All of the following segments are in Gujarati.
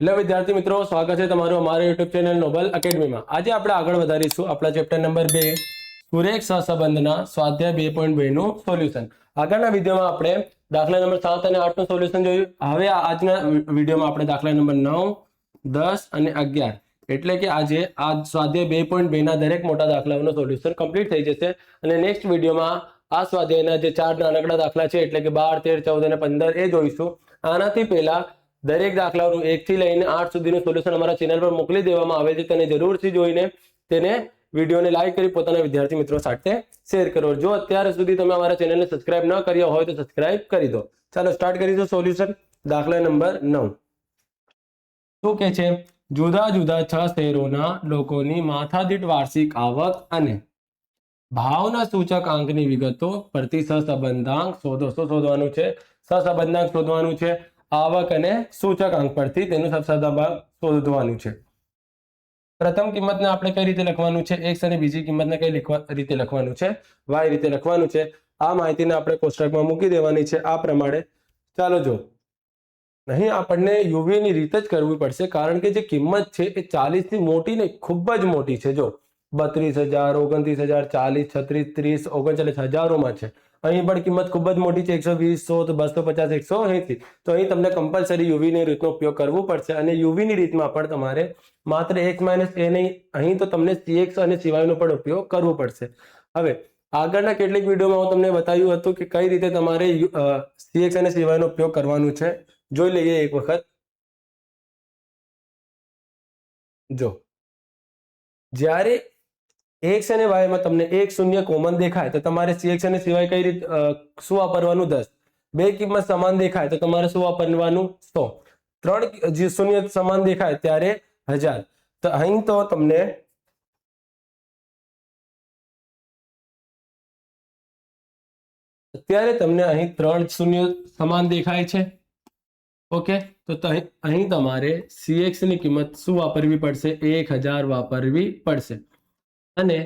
હેલો વિદ્યાર્થી મિત્રો, સ્વાગત છે તમારું અમારા યુટ્યુબ ચેનલ નોબલ એકેડમીમાં। આજે આપણે આગળ વધારીશું આપણા ચેપ્ટર નંબર 2 સુરેખ સહસંબંધના સ્વાધ્યાય 2.2 નું સોલ્યુશન। આગળના વિડીયોમાં આપણે દાખલા નંબર 7 અને 8 નું સોલ્યુશન જોયું। હવે આજના વિડીયોમાં આપણે દાખલા નંબર 9, 10 અને 11 એટલે કે આજે આ સ્વાધ્યાય 2.2 ના દરેક મોટા દાખલાઓનું સોલ્યુશન કમ્પ્લીટ થઈ જશે અને નેક્સ્ટ વિડીયોમાં આ સ્વાધ્યાયના જે 4 નાનકડા દાખલા છે એટલે કે 12, 13, 14 અને 15 એ જોઈશું। આનાથી પહેલા દરેક દાખલાનું 1 થી લઈને 8 સુધીનું સોલ્યુશન અમારા ચેનલ પર મોકલી દેવામાં આવે છે। તેને જરૂરથી જોઈને તેને વિડીયોને લાઈક કરી પોતાના વિદ્યાર્થી મિત્રો સાથે શેર કરો। જો અત્યાર સુધી તમે અમારા ચેનલને સબસ્ક્રાઇબ ન કર્યા હોય તો સબસ્ક્રાઇબ કરી દો। ચાલો સ્ટાર્ટ કરીશું સોલ્યુશન। દાખલા નંબર 9 શું કહે છે? જુદા જુદા 6 શહેરોના લોકોની માથાદીઠ વાર્ષિક આવક અને ભાવના સૂચકાંકની વિગતો પરથી સહસંબંધાંક શોધવાનું છે। સહસંબંધાંક શોધવાનું છે। આવક અને સૂચકાંક પરથી તેનું સહસંબંધાંક શોધવાનું છે। પ્રથમ કિંમતને આપણે કઈ રીતે લખવાનું છે? x અને બીજી કિંમતને કઈ રીતે લખવાનું છે? y રીતે લખવાનું છે। આ માહિતીને આપણે કોષ્ટકમાં મૂકી દેવાની છે આ પ્રમાણે। ચાલો જો અહીં આપણને યુવી ની રીત જ કરવી પડશે કારણ કે જે કિંમત છે એ 40 થી મોટી નહીં, ખૂબ જ મોટી છે। જો 32,000, 29,000, 40, 36, 30, 39 હજારોમાં છે। અહીં પણ કિંમત ખૂબ જ મોટી છે, 120, 100, 250, 180। તો અહીં તમને કમ્પલસરી યુવી ની રીતનો ઉપયોગ કરવો પડશે અને યુવી ની રીતમાં પણ તમારે માત્ર x - a નહીં, અહીં તો તમને cx અને cy નો પણ ઉપયોગ કરવો પડશે। હવે આગળના કેટલીક વિડીયોમાં હું તમને બતાવ્યું હતું કે કઈ રીતે તમારે cx અને cy નો ઉપયોગ કરવાનો છે। જોઈ લઈએ એક વખત। જો જ્યારે x અને y માં તમને 1 0 કોમન દેખાય તો તમારે cx અને cy કઈ રીતે શું વાપરવાનું? 10। બે કિંમત સમાન દેખાય તો તમારે શું વાપરવાનું? 100। ત્રણ શૂન્ય સમાન દેખાય ત્યારે 1000। તો અહીં તો તમને અત્યારે તમને અહીં 3 શૂન્ય સમાન દેખાય છે। ઓકે, તો અહીં તમારે cx ની કિંમત શું વાપરવી પડશે? 1000 વાપરવી પડશે। અને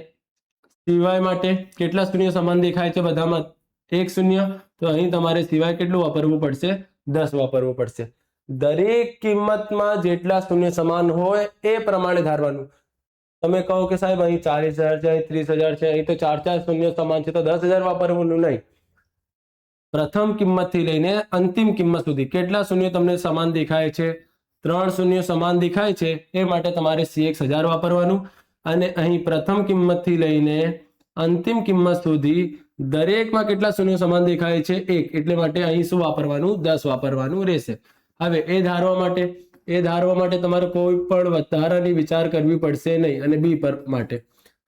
cy માટે કેટલા શૂન્ય સમાન દેખાય છે? બધામાં 1 શૂન્ય, તો અહીં તમારે cy કેટલું વાપરવું પડશે? 10 વાપરવું પડશે। દરેક કિંમતમાં જેટલા શૂન્ય સમાન હોય એ પ્રમાણે ધારવાનું। તમે કહો કે સાહેબ અહીં 40,000 છે, અહીં 30,000 છે, અહીં તો 4 શૂન્ય સમાન છે તો 10,000 વાપરવાનું નહીં। પ્રથમ કિંમતથી લઈને અંતિમ કિંમત સુધી કેટલા શૂન્ય તમને સમાન દેખાય છે? 3 શૂન્ય સમાન દેખાય છે, એ માટે તમારે cx 1000 વાપરવાનું। અને અહીં પ્રથમ કિંમતથી લઈને અંતિમ કિંમત સુધી દરેકમાં કેટલા શૂન્ય સમાન દેખાય છે? 1, એટલે માટે અહીં શું વાપરવાનું? 10 વાપરવાનું રહેશે। હવે એ ધારવા માટે તમારે કોઈ પણ વધારાની વિચાર કરવી પડશે નહીં। અને બી પર માટે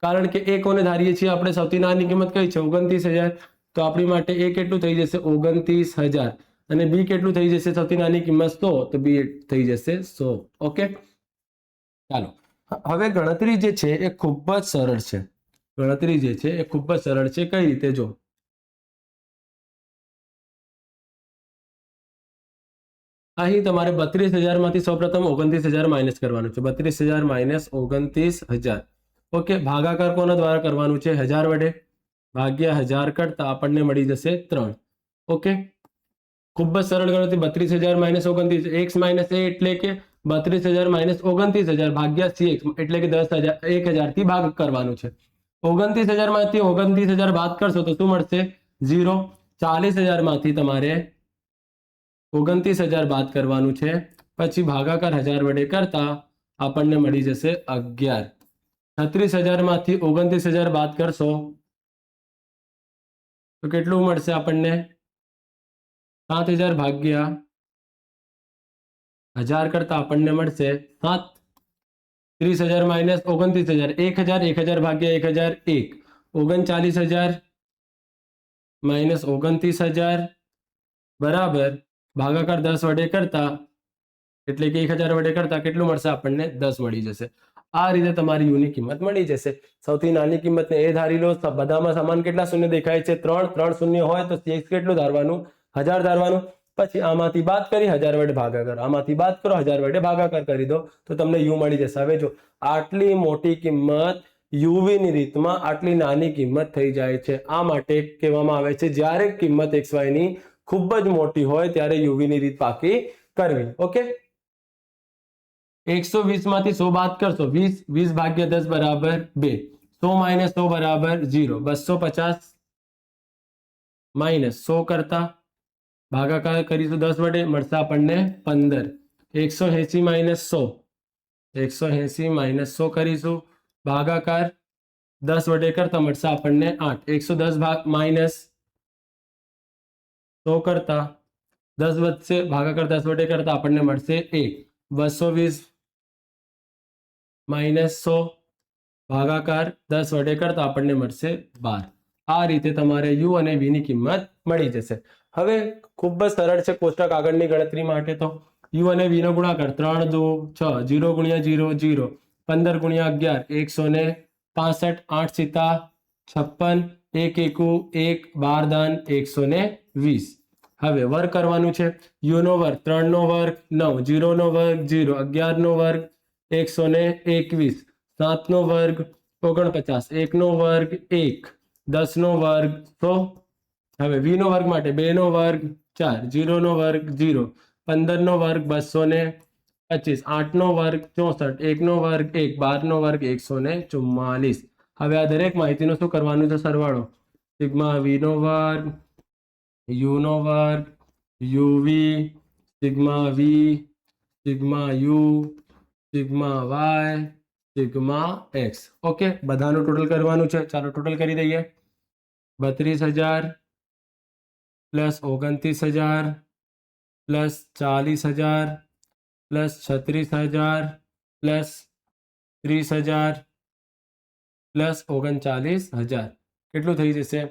કારણ કે એ કોને ધારીએ છીએ આપણે? સૌથી નાની કિંમત કઈ છે? 29,000। તો આપણી માટે એ કેટલું થઈ જશે? 29,000। અને બી કેટલું થઈ જશે? સૌથી નાની કિંમત 100, તો બી થઈ જશે 100। ઓકે, ચાલો હવે ગણતરી જે છે એ ખૂબ જ સરળ છે। ગણતરી જે છે એ ખૂબ જ સરળ છે। કઈ રીતે? જો અહીં તમારે 32,000 માંથી સૌપ્રથમ 29,000 માઇનસ કરવાનું છે। 32,000 માઇનસ 29,000। ઓકે, ભાગાકાર કોના દ્વારા કરવાનું છે? 1000 વડે। ભાગ્યા 1000 કરતા આપણને મળી જશે 3। ઓકે, ખૂબ જ સરળ ગણતરી। 32,000 માઇનસ 29, x માઇનસ a એટલે કે 32,000 માઇનસ 29,000 ભાગ્યા cx એટલે કે 10,000 થી ભાગ કરવાનું છે। 29,000 માંથી 29,000 બાદ કરશો તો શું મળશે? 0। 40,000 માંથી તમારે 29,000 બાદ કરવાનું છે, પછી ભાગાકાર 1000 વડે કરતા આપણને મળી જશે 11। 36,000 માંથી 29,000 બાદ કરશો તો કેટલું મળશે આપણને? 7,000 ભાગ્યા 1000 કરતા આપણને મળશે 7। 30,000 માઇનસ 29,000, 1,000 ભાગ્યા 1,000 1। 39,000 માઇનસ 29,000 બરાબર ભાગાકાર 10 વડે કરતા એટલે કે 1,000 વડે કરતા કેટલું મળશે આપણને? 10 મળી જશે। આ રીતે તમારી યુની કિંમત મળી જશે। સૌથી નાની કિંમતને એ ધારી લો। બધામાં સમાન કેટલા શૂન્ય દેખાય છે? 3 શૂન્ય હોય તો cx કેટલું ધારવાનું? 1000 ધારવાનું। પછી આમાંથી બાદ કરી 1000 વડે ભાગાકાર, આમાંથી બાદ કરો 1000 વડે ભાગાકાર કરી દો તો તમને યુ મળી જશે। હવે જો આટલી મોટી કિંમત યુવી ની રીતમાં આટલી નાની કિંમત થઈ જાય છે। આ માટે કહેવામાં આવે છે જ્યારે કિંમત xy ની ખૂબ જ મોટી હોય ત્યારે યુવી ની રીત પાકી કરવી। ઓકે, 120 માંથી 100 બાદ કરશો 20 20 ભાગ્યા 10 બરાબર 2 100 માઇનસ 100 બરાબર 0 250 માઇનસ 100 કરતા ભાગાકાર કરીશું 10 વડે મળશે આપણને 15 180 માઇનસ 100 180 માઇનસ 100 કરીશું ભાગાકાર 10 વડે કરતા મળશે આપણને 8 110 ભાગ માઇનસ 100 કરતા 10 વધશે ભાગાકાર 10 વડે કરતા આપણને મળશે 1 220 માઇનસ 100 ભાગાકાર 10 વડે કરતા આપણને મળશે 12 આ રીતે તમારે યુ અને વી ની કિંમત મળી જશે હવે ખૂબ જ સરળ છે કોષ્ટક આગળની ગણતરી માટે તો યુ અને વી નો ગુણાકાર 3 2 6 0 ગુણ્યા 0 0 15 ગુણ્યા 11 165 8 સીતા 56 1 એકુ 1 12 દાન 120 હવે વર્ગ કરવાનું છે યુ નો વર્ગ 3 નો વર્ગ 9 0 નો વર્ગ 0 11 નો વર્ગ 121 7 નો વર્ગ 49 1 નો વર્ગ 1 10 નો વર્ગ 100 હવે વી નો વર્ગ માટે 2 નો વર્ગ 4 0 નો વર્ગ 0 15 નો વર્ગ 225 8 નો વર્ગ 64 1 નો વર્ગ 1 12 નો વર્ગ 144 હવે આ દરેક માહિતીનો શું કરવાનું છે સરવાળો સિગ્મા વી નો વર્ગ યુ નો વર્ગ UV sigma V sigma U sigma Y sigma X okay બધાનું ટોટલ કરવાનું છે ચાલો ટોટલ કરી દઈએ 32,000 plus 29,000 plus 40,000 plus 36,000 plus 30,000 plus 39,000 કેટલું થઈ જશે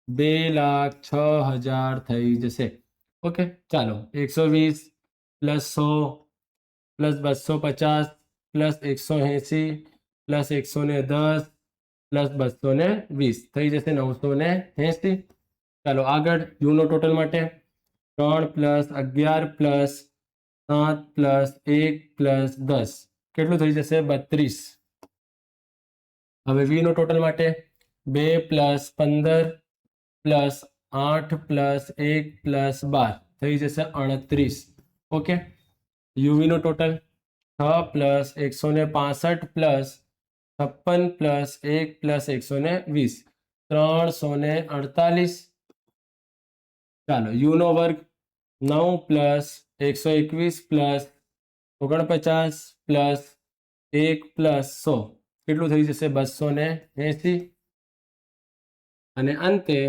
2,06,000 થઈ જશે ઓકે ચાલો 120 plus 100 plus 250 plus 180 plus 110 plus 220 થઈ જશે 980 ચાલો આગળ યુ નો ટોટલ માટે 3 પ્લસ 11 પ્લસ 7 પ્લસ 1 પ્લસ 10 કેટલું થઈ જશે 32 હવે વી નો ટોટલ માટે 2 પ્લસ 15 પ્લસ 8 પ્લસ 1 પ્લસ 12 થઈ જશે 38 ઓકે યુવી નો total 6 plus 165 plus 56 plus 1 plus 120 348 ચાલો યુ નો વર્ગ 9 પ્લસ 121 પ્લસ 49 પ્લસ 1 પ્લસ 100 કેટલું થઈ જશે 280 અને અંતે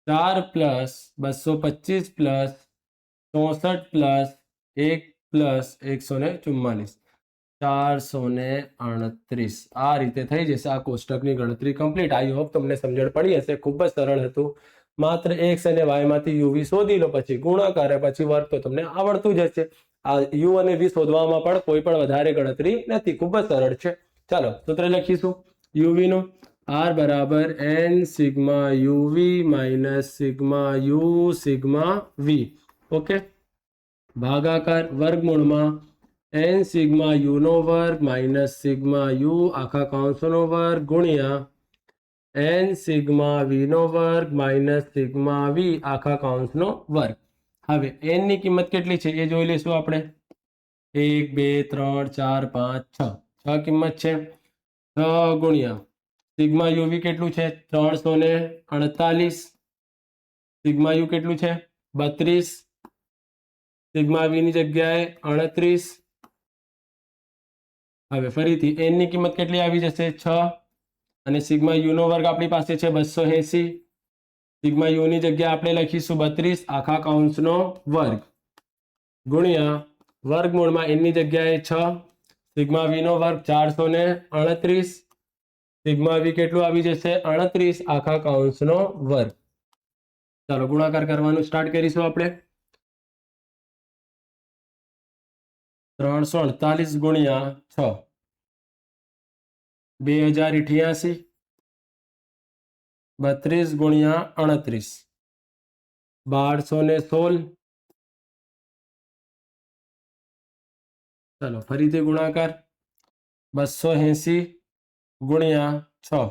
4 પ્લસ 225 પ્લસ 64 પ્લસ 1 પ્લસ 144 438 આ રીતે થઈ જશે આ કોષ્ટકની ગણતરી કમ્પ્લીટ આઈ હોપ તમને સમજણ પડી હશે ખૂબ જ સરળ હતું માત્ર એક્સ અને વાય માંથી યુવી શોધી લો પછી ગુણાકાર પછી વર્ગ તો તમને આવડતું જ હશે આ યુ અને વી શોધવામાં પણ કોઈ પણ વધારે ગણતરી નથી ખૂબ જ સરળ છે ચાલો સૂત્ર લખીશું યુવી નું આર બરાબર N sigma UV minus sigma U sigma V okay ભાગાકાર વર્ગમૂળમાં એન સિગ્મા યુ નો વર્ગ માઇનસ સિગ્મા યુ આખા કૌંસનો વર્ગ ગુણ્યા એન સિગ્મા વી નો વર્ગ માઇનસ સિગ્મા વી આખા કૌંસનો વર્ગ હવે એન ની કિંમત કેટલી છે એ જોઈ લઈશું આપણે 1 2 3 4 5 6 કિંમત છે 6 ગુણ્યા સિગ્મા યુવી કેટલું છે 348 સિગ્મા યુ કેટલું છે 32 સિગ્મા વી ની જગ્યાએ 38 હવે ફરીથી એન ની કિંમત કેટલી આવી જશે 6 અને સિગ્મા યુ નો વર્ગ આપણી પાસે છે 280 સિગ્મા યુ ની જગ્યાએ આપણે લખીશું 32 આખા કૌંસનો વર્ગ ગુણ્યા વર્ગમૂળમાં એન ની જગ્યાએ 6 સિગ્મા વી નો વર્ગ 438 સિગ્મા વી કેટલું આવી જશે 38 આખા કૌંસનો વર્ગ ચાલો ગુણાકાર કરવાનું સ્ટાર્ટ કરીશું આપણે 348 ગુણ્યા 6 2088 32 ગુણ્યા 38 1216 ચાલો ફરીથી ગુણાકાર 280 ગુણ્યા 6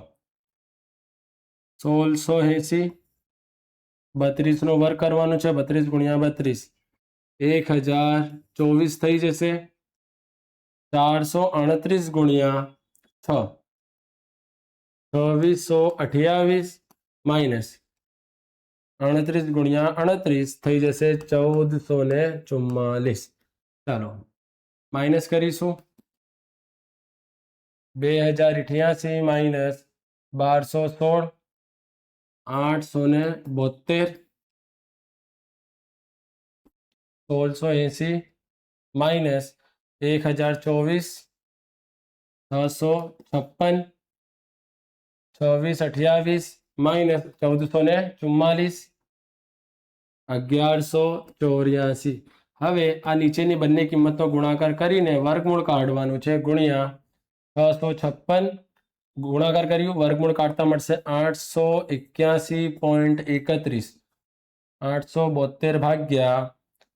1680 32 નો વર્ગ કરવાનો છે 32 ગુણ્યા 32 1024 થઈ જશે 438 ગુણ્યા 6 2628 માઇનસ 38 ગુણ્યા 38 થઈ જશે 1444. ચાલો માઇનસ કરીશું. 2088 માઇનસ 1216 872 1680 માઇનસ 1024 656 2628 માઇનસ 1444 1184. હવે આ નીચેની બંને કિંમતનો ગુણાકાર કરીને વર્ગમૂળ કાઢવાનું છે. ગુણ્યા 656 ગુણાકાર કર્યું, વર્ગમૂળ કાઢતા મળશે 881.31. 872 ભાગ્યા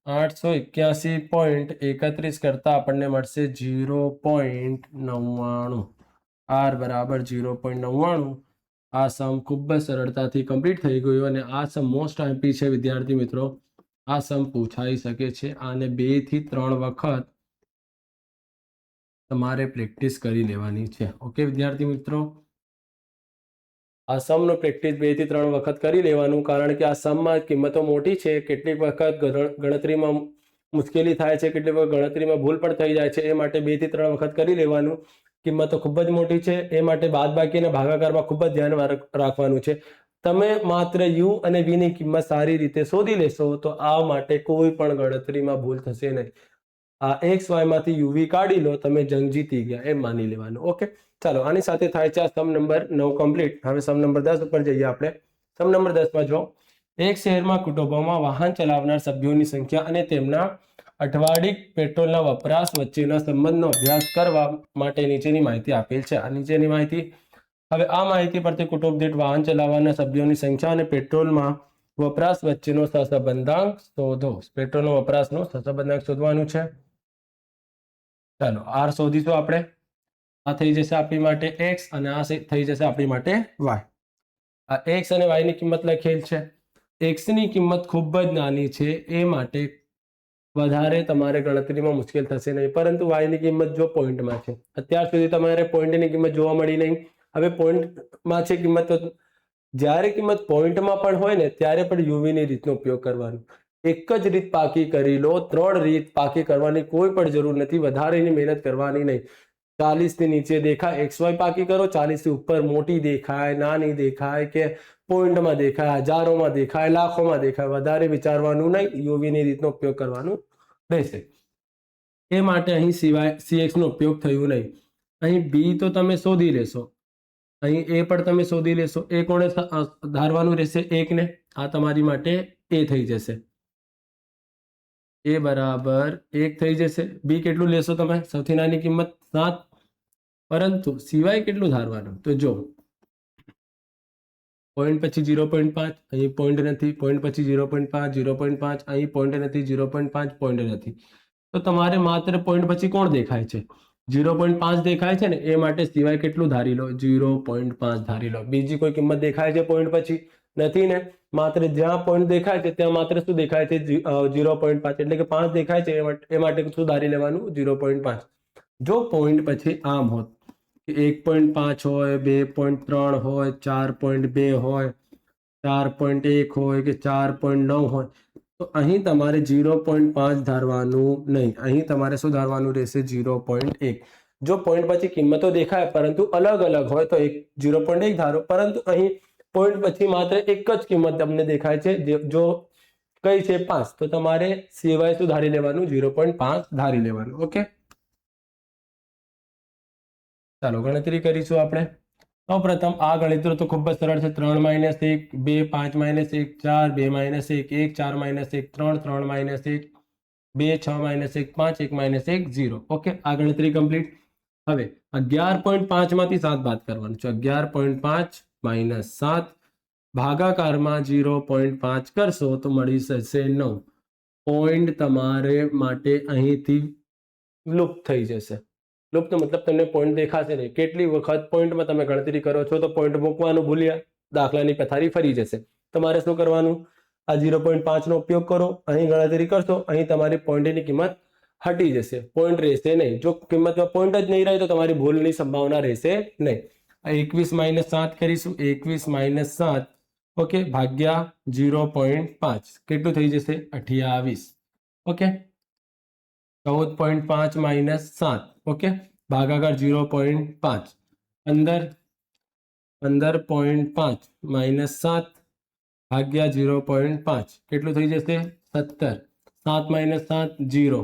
881.31 કરતા આપણને મળશે 0.99. r બરાબર 0.99. આ સમ ખૂબ જ સરળતાથી કમ્પ્લીટ થઈ ગયું અને આ સમ મોસ્ટ આઈએમપી છે વિદ્યાર્થી મિત્રો. આ સમ પૂછાઈ શકે છે. આને 2 થી 3 વખત તમારે પ્રેક્ટિસ કરી લેવાની છે. ઓકે વિદ્યાર્થી મિત્રો, આ સમનો પ્રેક્ટિસ 2 થી 3 વખત કરી લેવાનું, કારણ કે આ સમમાં કિંમતો મોટી છે. કેટલીક વખત ગણતરીમાં મુશ્કેલી થાય છે, કેટલીક વખત ગણતરીમાં ભૂલ પણ થઈ જાય છે. એ માટે 2 થી 3 વખત કરી લેવાનું. કિંમતો ખૂબ જ મોટી છે, એ માટે બાદબાકી અને ભાગાકારમાં ખૂબ જ ધ્યાન રાખવાનું છે. તમે માત્ર યુ અને વી ની કિંમત સારી રીતે શોધી લેશો તો આ માટે કોઈ પણ ગણતરીમાં ભૂલ થશે નહીં. આ એક્સ વાય માંથી યુવી કાઢી લો, તમે જંગ જીતી ગયા એમ માની લેવાનું. ઓકે ચાલો, આની સાથે થાય છે આ સમ નંબર 9 કમ્પ્લીટ. હવે સમ નંબર 10 ઉપર જઈએ આપણે. સમ નંબર 10 માં જો એક શહેરમાં કુટુંબોમાં વાહન ચલાવનાર સભ્યોની સંખ્યા અને તેમના અઠવાડિક પેટ્રોલના વપરાશ વચ્ચેના સંબંધનો અભ્યાસ કરવા માટે નીચેની માહિતી આપેલ છે. આ નીચેની માહિતી. હવે આ માહિતી પરથી કુટુંબ દીઠ વાહન ચલાવવાના સભ્યોની સંખ્યા અને પેટ્રોલમાં વપરાશ વચ્ચેનો સહસંબંધાંક શોધો. પેટ્રોલનો વપરાશનો સહસંબંધાંક શોધવાનું છે. ચાલો આર શોધીશું આપણે. આ થઈ જશે આપણી માટે એક્સ અને આ થઈ જશે આપણી માટે વાય. આ એક્સ અને વાય ની કિંમત લખેલ છે. એક્સ ની કિંમત ખૂબ જ નાની છે, એ માટે વધારે તમારે ગણતરીમાં મુશ્કેલ થશે નહીં. પરંતુ વાય ની કિંમત જો પોઈન્ટમાં છે, અત્યાર સુધી તમારે પોઈન્ટની કિંમત જોવા મળી નહીં. હવે પોઈન્ટમાં છે કિંમત, તો જ્યારે કિંમત પોઈન્ટમાં પણ હોય ને ત્યારે પણ યુવીની રીતનો ઉપયોગ કરવાનો. એક જ રીત પાકી કરી લો, 3 રીત પાકી કરવાની કોઈ પણ જરૂર નથી. વધારેની મહેનત કરવાની નહીં. 40 ની નીચે દેખાય એક્સ વાય પાકી કરો, 40 થી ઉપર મોટી દેખાય, નાની દેખાય, કે પોઈન્ટમાં દેખાય, હજારોમાં દેખાય, લાખોમાં દેખાય, વધારે વિચારવાનું નહીં. યુવીની રીતનો ઉપયોગ કરવાનો રહેશે. એ માટે અહીં સિવાય સીએક્સ નો ઉપયોગ થયું નહીં. અહીં બી તો તમે શોધી લેશો, અહીં એ પણ તમે શોધી લેશો. એ કોણે ધારવાનું રહેશે? 1 ને. આ તમારી માટે એ થઈ જશે. એ બરાબર 1 થઈ જશે. બી કેટલું લેશો તમે? સૌથી નાની કિંમત 7. પરંતુ સિવાય કેટલું ધારવાનું? તો જો પોઈન્ટ પછી 0.5, અહીં પોઈન્ટ નથી. પોઈન્ટ પછી 0.5, 0.5, અહીં પોઈન્ટ નથી. 0.5 પોઈન્ટ નથી. તો તમારે માત્ર પોઈન્ટ પછી કોણ દેખાય છે? 0.5 દેખાય છે ને, એ માટે સિવાય કેટલું ધારી લો? 0.5 ધારી લો. બીજી કોઈ કિંમત દેખાય છે પોઈન્ટ પછી? નથી ને. માત્ર જ્યાં પોઈન્ટ દેખાય છે ત્યાં માત્ર શું દેખાય છે? 0.5. એટલે કે 5 દેખાય છે, એ માટે શું ધારી લેવાનું? 0.5. જો પોઈન્ટ પછી આમ હોત કે 1.5 હોય, 2.3 હોય, 4.2 હોય, 4.1 હોય કે 4.9 હોય, તો અહીં તમારે 0.5 ધારવાનું નહીં. અહીં તમારે શું ધારવાનું રહેશે? 0.1. જો પોઈન્ટ પછી કિંમતો દેખાય પરંતુ અલગ અલગ હોય તો 0.1 ધારો. પરંતુ અહીં પોઈન્ટ પછી માત્ર એક જ કિંમત તમને દેખાય છે, જો કઈ છે 5, તો તમારે સિવાય શું ધારી લેવાનું? 0.5 ધારી લેવાનું. ઓકે ચાલો ગણતરી કરીશું આપણે. સૌપ્રથમ આ ગણતરી તો ખૂબ જ સરળ છે. 3 - 1, 2 5 - 1 4, 2 - 1 1 4 - 1 3, 3 - 1 2 6 - 1 5 1 - 1 0. ઓકે આ ગણતરી કમ્પ્લીટ. હવે 11.5 માંથી 7 બાદ કરવાનું છે. 11.5 - 7 ભાગાકારમાં 0.5 કરશો તો મળી જશે 9. પોઈન્ટ તમારે માટે અહીંથી લુપ્ત થઈ જશે. લુપ્ત મતલબ તમને પોઈન્ટ દેખાશે નહીં. કેટલી વખત પોઈન્ટમાં તમે ગણતરી કરો છો તો પોઈન્ટ મૂકવાનું ભૂલ્યા, દાખલાની પથારી ફરી જશે. તમારે શું કરવાનું? આ 0.5 નો ઉપયોગ કરો, અહીં ગણતરી કરશો, અહીં તમારી પોઈન્ટની કિંમત હટી જશે, પોઈન્ટ રહેશે નહીં. જો કિંમતમાં પોઈન્ટ જ નહીં રહે તો તમારી ભૂલની સંભાવના રહેશે નહીં. 21 - 7 કરીશું. 21 - 7 ઓકે ભાગ્યા 0.5 કેટલું થઈ જશે? 28. ઓકે 14.5 - 7 ઓકે ભાગાકાર 0.5 15.5 - 7 ભાગ્યા 0.5 કેટલું થઈ જશે? 17. 7 - 7 0.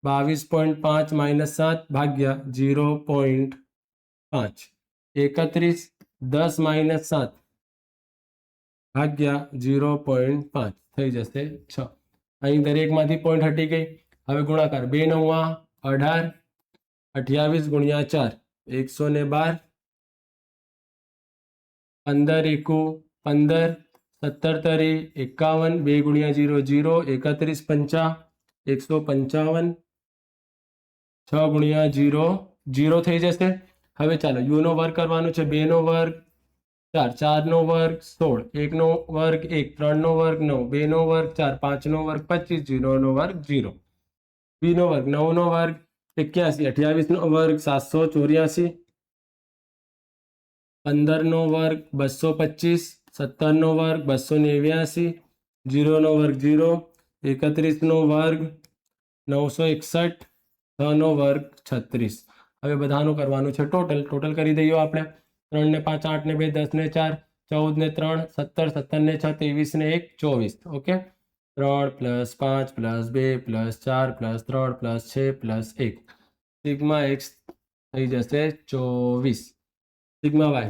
22.5 - 7 ભાગ્યા 0.5 31. 10 - 7 ભાગ્યા 0.5 થઈ જશે 6. અહીં દરેકમાંથી પોઈન્ટ હટી ગઈ. હવે ગુણાકાર 2 × 9 = 18. 28 × 4 112. 15 × 1 15. 17 × 51. 2 × 0 0. 31 × 5 155. 6 × 0 0 થઈ જશે. હવે ચાલો u નો વર્ગ કરવાનો છે. 2 નો વર્ગ 4. 4 નો વર્ગ 16. 1 નો વર્ગ 1. 3 નો વર્ગ 9. 2 નો વર્ગ 4. 5 નો વર્ગ 25. 0 નો વર્ગ 0. b નો વર્ગ 9 નો વર્ગ 81. 28 નો વર્ગ 784. 15 નો વર્ગ 225. 17 નો વર્ગ 289. 0 નો વર્ગ 0. 31 નો વર્ગ 961. 6 નો વર્ગ 36. હવે બધાનું કરવાનું છે ટોટલ કરી દઈએ આપણે. 3 ને 5 8 ને 2 10 ને 4 14 ને 3 17 17 ને 6 23 ને 1 24. ઓકે 3 + 5 + 2 + 4 + 3 + 6 + 1 સિગ્મા x થઈ જશે 24. Sigma y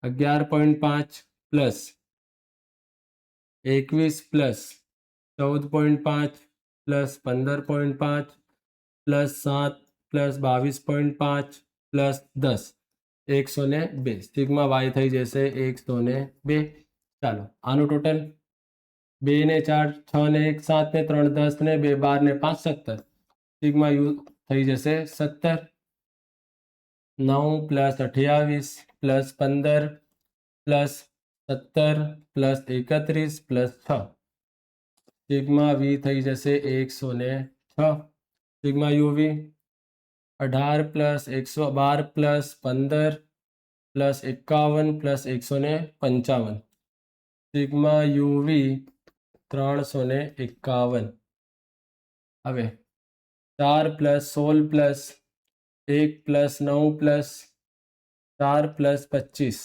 11.5 + 21 + 14.5 + 15.5 + 7 + 22.5 + 10 102. સિગ્મા y થઈ જશે 102. ચાલો આનું ટોટલ 2 ને 4 6 ને 1 7 ને 3 10 ને 2 12 ને 5 17. સિગ્મા u થઈ જશે 17. 9 + 28 + 15 + 17 + 31 + 6. સિગ્મા v થઈ જશે 106. Sigma uv 18 + 112 + 15 + 51 + 155. Sigma uv 351. હવે 4 + 16 + 1 + 9 + 4 + 25.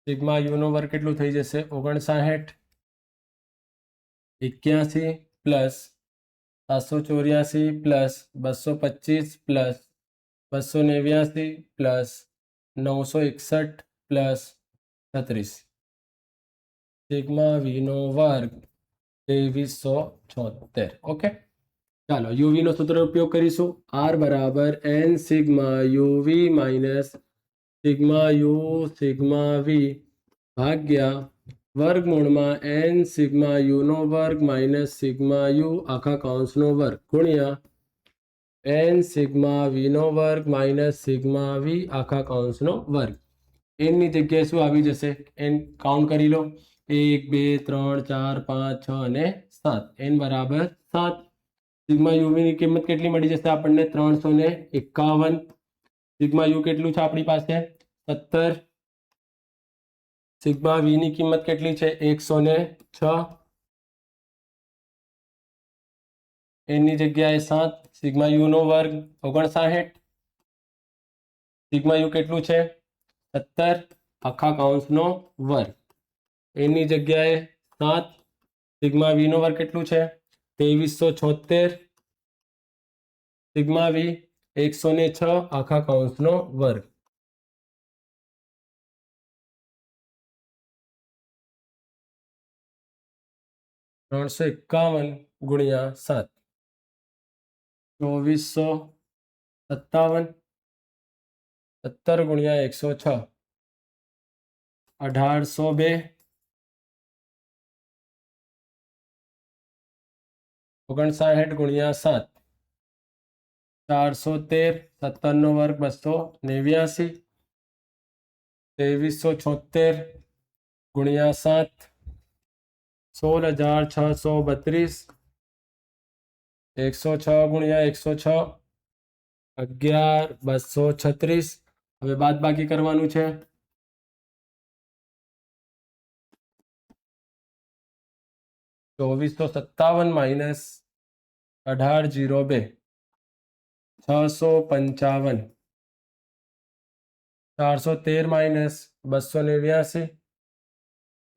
સિગ્મા u નો વર્ગ કેટલું થઈ જશે? 59. 81 + 784 + 225 + 289 + 961 + 36. સિગ્મા v નો વર્ગ 2376. ઓકે ચાલો uv નો સૂત્ર ઉપયોગ કરીશું. r = n sigma uv - sigma u sigma v ભાગ્યા વર્ગમૂળમાં n સિગ્મા u નો વર્ગ - સિગ્મા u આખા કૌંસનો વર્ગ ગુણ્યા n સિગ્મા v નો વર્ગ - સિગ્મા v આખા કૌંસનો વર્ગ. n ની જગ્યાએ શું આવી જશે? n કાઉન્ટ કરી લો. 1 2 3 4 5 6 અને 7. n = 7. સિગ્મા u ની કિંમત કેટલી મળી જશે આપણને? 351. સિગ્મા u કેટલું છે આપણી પાસે? 17. સિગ્મા v ની કિંમત કેટલી છે? 106. n ની જગ્યાએ 7. સિગ્મા u નો વર્ગ 59. સિગ્મા u કેટલું છે? 17 આખા કૌંસનો વર્ગ. n ની જગ્યાએ 7. સિગ્મા v નો વર્ગ કેટલું છે? 2376. સિગ્મા v 106 આખા કૌંસનો વર્ગ. × 7 2457. 17 × 106 1802. 59 × 7 413. 17 નો વર્ગ 289. 2376 × 7 16632. 106 ગુણ્યા 106 11,236. હવે બાદ બાકી કરવાનું છે. 2457 માઇનસ 1802 655. 413 માઇનસ 289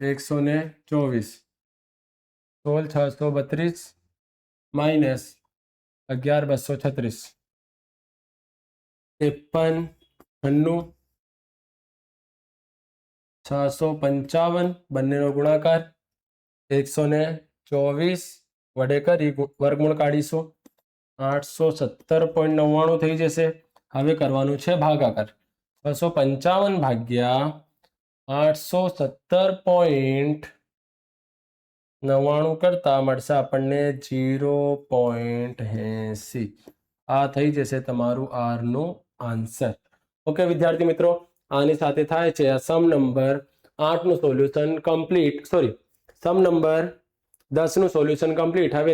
124. 16,632 માઇનસ 11,236. 53 96 655 બંનેનો ગુણાકાર 124 વડે કરી વર્ગમૂળ કાઢીશું 817.99 થઈ જશે. હવે કરવાનું છે ભાગાકાર. 655 ભાગ્યા 817.99 કરતા મળશે આપણને 0.80. આ થઈ જશે તમારું આર નું આન્સર. ઓકે વિદ્યાર્થી મિત્રો, આની સાથે થાય છે સમ નંબર 8 નું સોલ્યુશન કમ્પ્લીટ. સમ નંબર 10 નું સોલ્યુશન કમ્પ્લીટ. હવે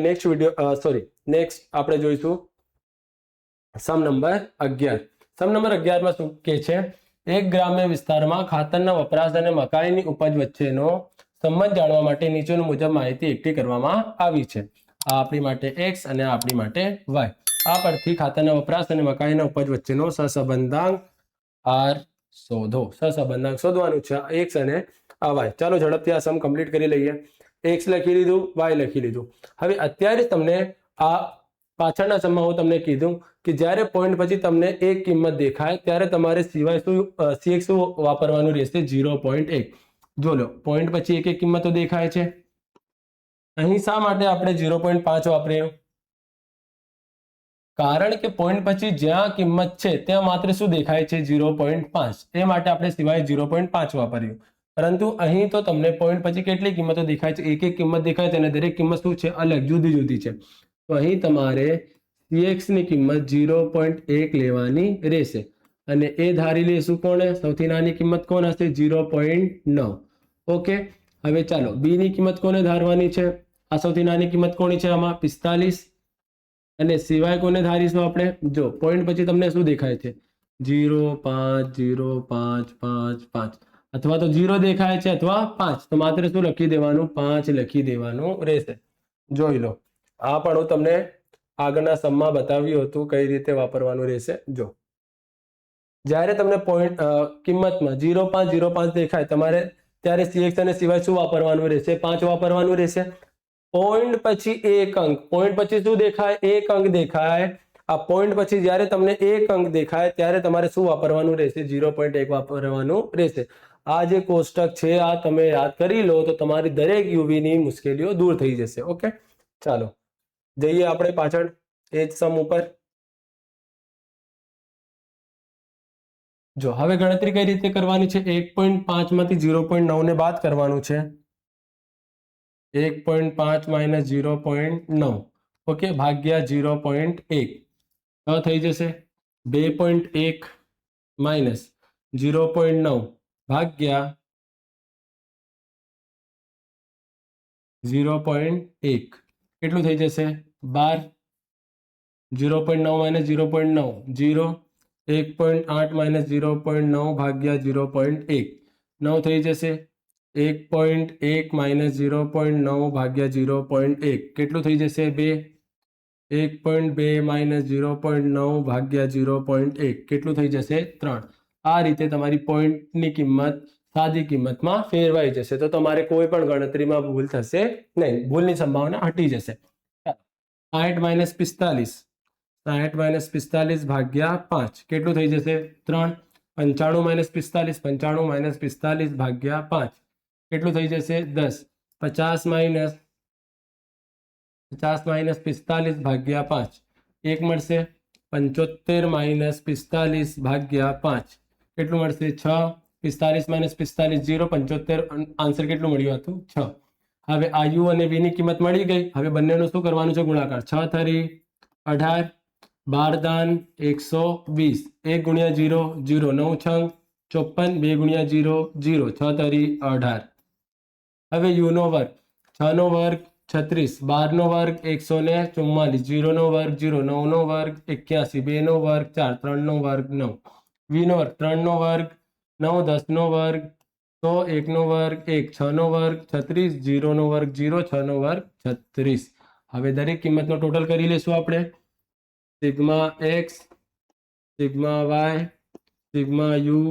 નેક્સ્ટ આપણે જોઈશું સમ નંબર 11. સમ નંબર 11 માં શું કે છે? એક ગ્રામ્ય વિસ્તારમાં ખાતરના વપરાશ અને મકાઈની ઉપજ વચ્ચેનો સંબંધ જાણવા માટે નીચેનું મુજબ માહિતી એકઠી કરવામાં આવી છે. આ આપણી માટે x અને આપણી માટે y. આ પરથી ખાતરના વપરાશ અને મકાઈના ઉપજ વચ્ચેનો સહસંબંધાંક r શોધો. સહસંબંધાંક શોધવાનું છે x અને y. ચાલો ઝડપથી આ સમ કમ્પ્લીટ કરી લઈએ. x લખી લીધું, y લખી લીધું. હવે અત્યારે તમને આ પાછળના સમમાં હું તમને કીધું કે જ્યારે પોઈન્ટ પછી તમને એક કિંમત દેખાય ત્યારે તમારે સિવાય શું વાપરવાનું રહેશે? 0.1. જો લો, પોઈન્ટ પછી એક કિંમતો દેખાય છે. અહીં શા માટે આપણે 0.5 વાપર્યું? કારણ કે પોઈન્ટ પછી જ્યાં કિંમત છે ત્યાં માત્ર શું દેખાય છે? 0.5. એ માટે આપણે સિવાય 0.5 વાપર્યું. પરંતુ અહીં તો તમને પોઈન્ટ પછી કેટલી કિંમતો દેખાય છે? એક કિંમત દેખાય છે અને દરેક કિંમત શું છે? અલગ, જુદી જુદી છે. તો અહીં તમારે cx ની કિંમત 0.1 લેવાની રહેશે અને એ ધારી લેશું કોણે? સૌથી નાની કિંમત કોણ હશે? 0.9. ઓકે, હવે ચાલો b ની કિંમત કોને ધારવાની છે? આ સૌથી નાની કિંમત કોની છે આમાં? 45. અને સિવાય કોને ધારીશું આપણે? જો પોઈન્ટ પછી તમને શું દેખાય છે? 0 5 0 5 5 5, અથવા તો 0 દેખાય છે અથવા 5. તો માત્ર શું લખી દેવાનું? 5 લખી દેવાનું રહેશે. જોઈ લો, આ પણ હું તમને આગળના સમમાં બતાવ્યું હતું કઈ રીતે વાપરવાનું રહેશે. જો જ્યારે તમને પોઈન્ટ કિંમતમાં 0.5 દેખાય તમારે ત્યારે cx અને સિવાય શું વાપરવાનું રહેશે? 5 વાપરવાનું રહેશે. પોઈન્ટ પછી એક અંક, પોઈન્ટ પછી શું દેખાય? એક અંક દેખાય. આ પોઈન્ટ પછી જ્યારે તમને એક અંક દેખાય ત્યારે તમારે શું વાપરવાનું રહેશે? 0.1 વાપરવાનું રહેશે. આ જે કોષ્ટક છે આ તમે યાદ કરી લો તો તમારી દરેક યુવીની મુશ્કેલીઓ દૂર થઈ જશે. ઓકે, ચાલો જઈએ આપણે પાછળ એ જ સમ ઉપર. જો હવે ગણતરી કઈ રીતે કરવાની છે? 1.5 માંથી 0.9 ને બાદ કરવાનું છે. 1.5 માઇનસ 0.9 ઓકે ભાગ્યા 0.1 થઈ જશે. 2.1 માઇનસ 0.9 ભાગ્યા 0.1 કેટલું થઈ જશે? 12. 0.9 માઇનસ 0.9 0. 1.8 માઇનસ 0.9 ભાગ્યા 0.1 9 થઈ જશે. 1.1 માઇનસ 0.9 ભાગ્યા 0.1 કેટલું થઈ જશે? 2. 1.2 માઇનસ 0.9 ભાગ્યા 0.1 કેટલું થઈ જશે? 3. આ રીતે તમારી પોઈન્ટની કિંમત સાદી કિંમતમાં ફેરવાઈ જશે. તો તમારે કોઈ પણ ગણતરીમાં ભૂલ થશે નહીં, ભૂલની સંભાવના હટી જશે. 60 માઇનસ 45 60 માઇનસ 45 ભાગ્યા 5 કેટલું થઈ જશે? 3. 95 માઇનસ 45 95 માઇનસ 45 ભાગ્યા 5 કેટલું થઈ જશે? 10. 50 માઇનસ 45 ભાગ્યા 5 1 મળશે. 75 માઇનસ 45 ભાગ્યા 5 કેટલું મળશે? 6. 45 માઇનસ 45 0. 75 આન્સર કેટલું મળ્યું હતું? 6. હવે આ યુ અને વી ની કિંમત મળી ગઈ. હવે બંનેનું શું કરવાનું છે? ગુણાકાર. 6 થરી 18 12 દાન 120 1 ગુણ્યા 0 0 9 છંગ 54 2 ગુણ્યા 0 0 6 તરી 18. હવે યુ નો વર્ગ 6 નો વર્ગ 36, 12 નો વર્ગ 144, 0 નો વર્ગ 0, 9 નો વર્ગ 81, 2 નો વર્ગ 4, 3 નો વર્ગ 9, 20 નો વર્ગ 3 નો વર્ગ 9, 10 નો વર્ગ 100, 1 નો વર્ગ 1, 6 નો વર્ગ 36, 0 નો વર્ગ 0, 6 નો વર્ગ 36. હવે દરેક કિંમતનો ટોટલ કરી લેશું આપણે. Sigma X, sigma Y, sigma U,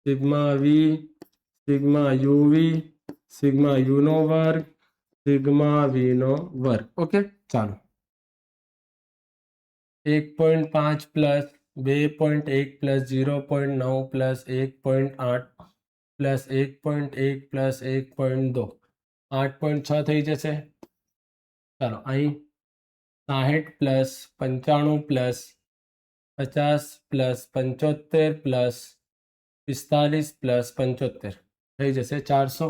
sigma V, sigma UV, sigma U નો વર્ગ, સિગ્મા વી નો વર્ગ. ઓકે, ચાલો. 1.5 plus 2.1 plus 0.9 plus 1.8 plus 1.1 plus 1.2, 8.6 થઈ જશે. ચાલો, અહીં 60 plus 95 plus 50 plus 75 plus 45 plus 75 થઈ જશે 400.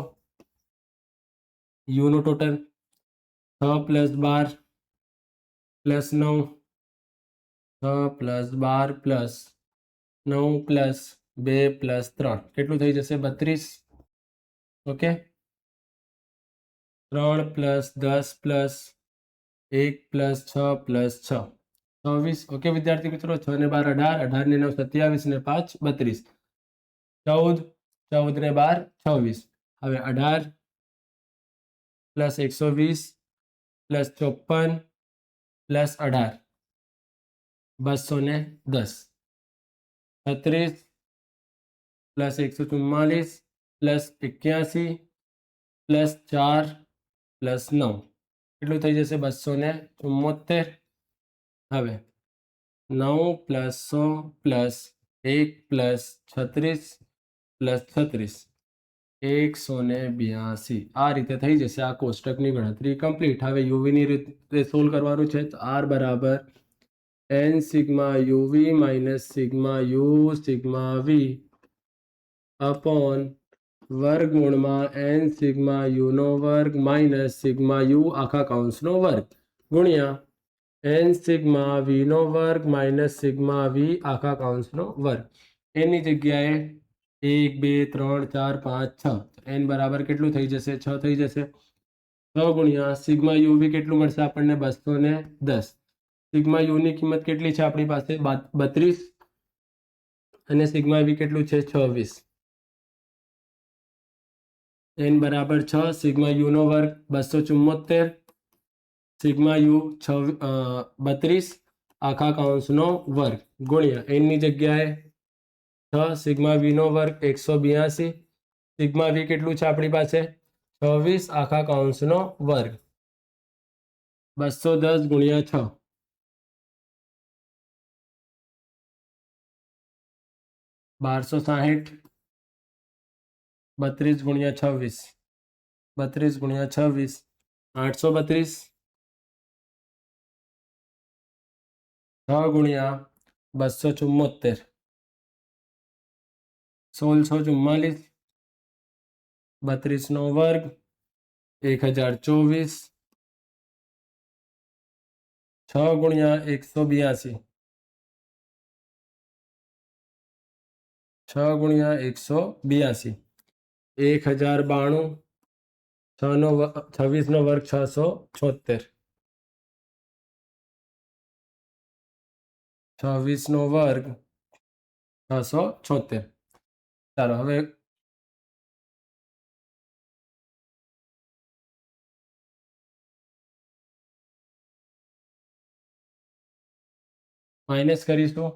યુનું total 6 plus 12 plus 9, 6 plus 12 plus 9 plus 2 plus 3 કેટલું થઈ જશે 32. Okay, 3 plus 10 plus 1 plus 6 plus 6 26. Okay વિદ્યાર્થી મિત્રો, 6 ને 12 18, 18 ને 9 27 ને 5 32, 14, 14 ને 12 26. હવે 18 plus 120 plus 54 plus 18 210, 36 plus 144 plus 81 plus 4 plus 9 કેટલું થઈ જશે 274. હવે 9 પ્લસ 100 પ્લસ 1 પ્લસ 36 પ્લસ 36 182. આ રીતે થઈ જશે. આ કોષ્ટકની ગણતરી કમ્પ્લીટ. હવે યુવીની રીતે સોલ્વ કરવાનું છે. તો આર બરાબર n sigma UV minus sigma U sigma V upon વર્ગમૂળમાં n સિગ્મા યુ નો વર્ગ માઇનસ સિગ્મા યુ આખા કૌંસનો વર્ગ ગુણ્યા n સિગ્મા વી નો વર્ગ માઇનસ સિગ્મા વી આખા કૌંસનો વર્ગ. એની જગ્યાએ 1 2 3 4 5 6, n બરાબર કેટલું થઈ જશે 6 થઈ જશે. 6 ગુણ્યા સિગ્મા યુવી કેટલું મળશે આપણને 210. સિગ્મા યુની કિંમત કેટલી છે આપણી પાસે 32 અને સિગ્મા વી કેટલું છે 26. n બરાબર 6, સિગ્મા યુ નો વર્ગ 274, સિગ્મા યુ 32 આખા કૌંસનો વર્ગ ગુણ્યા n ની જગ્યાએ 6, સિગ્મા વી નો વર્ગ 182, સિગ્મા વી કેટલું છે આપણી પાસે 26 આખા કૌંસનો વર્ગ 210 ગુણ્યા 6 1260, 32 ગુણ્યા 26, 32 ગુણ્યા 26 832, 6 ગુણ્યા 274 1644, 32 નો વર્ગ 1024, 6 ગુણ્યા 182, 6 ગુણ્યા 182 1092, 26 નો વર્ગ 676, 26 નો વર્ગ 676. ચાલો હવે માઇનસ કરીશું.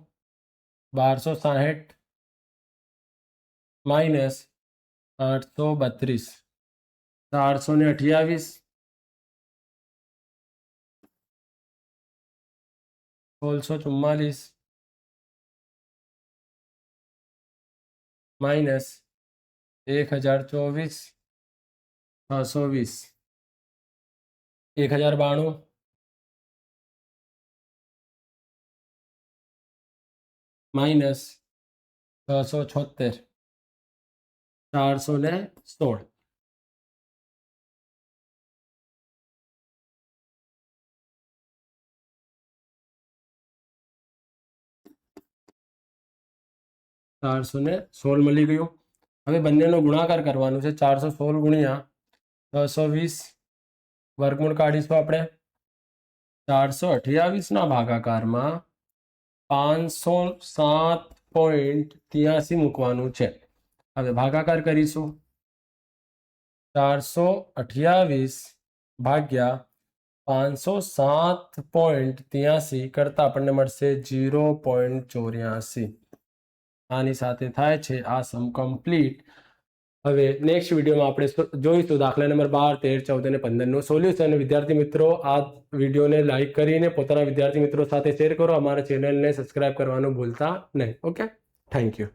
1260 માઇનસ 832, 428, 1644 માઇનસ 1024, 620, 1092, માઇનસ 676, 416. ચારસો ને 16 મળી ગયું. હવે બંનેનો ગુણાકાર કરવાનો છે. 416 ગુણ્યા 620 વર્ગમૂળ કાઢીશું આપણે 428 ના ભાગાકારમાં 507.83 મૂકવાનું છે. હવે ભાગાકાર કરીશું 428 ભાગ્યા 507.83 કરતા આપણને મળશે 0.84. આની સાથે થાય છે આ સમ કમ્પ્લીટ. હવે નેક્સ્ટ વિડીયોમાં આપણે જોઈશું દાખલા નંબર 12, 13, 14 અને 15 નું સોલ્યુશન. વિદ્યાર્થી મિત્રો, આ વિડીયોને લાઈક કરીને પોતાના વિદ્યાર્થી મિત્રો સાથે શેર કરો. અમારા ચેનલને સબસ્ક્રાઇબ કરવાનું ભૂલતા નહીં. Okay, thank you.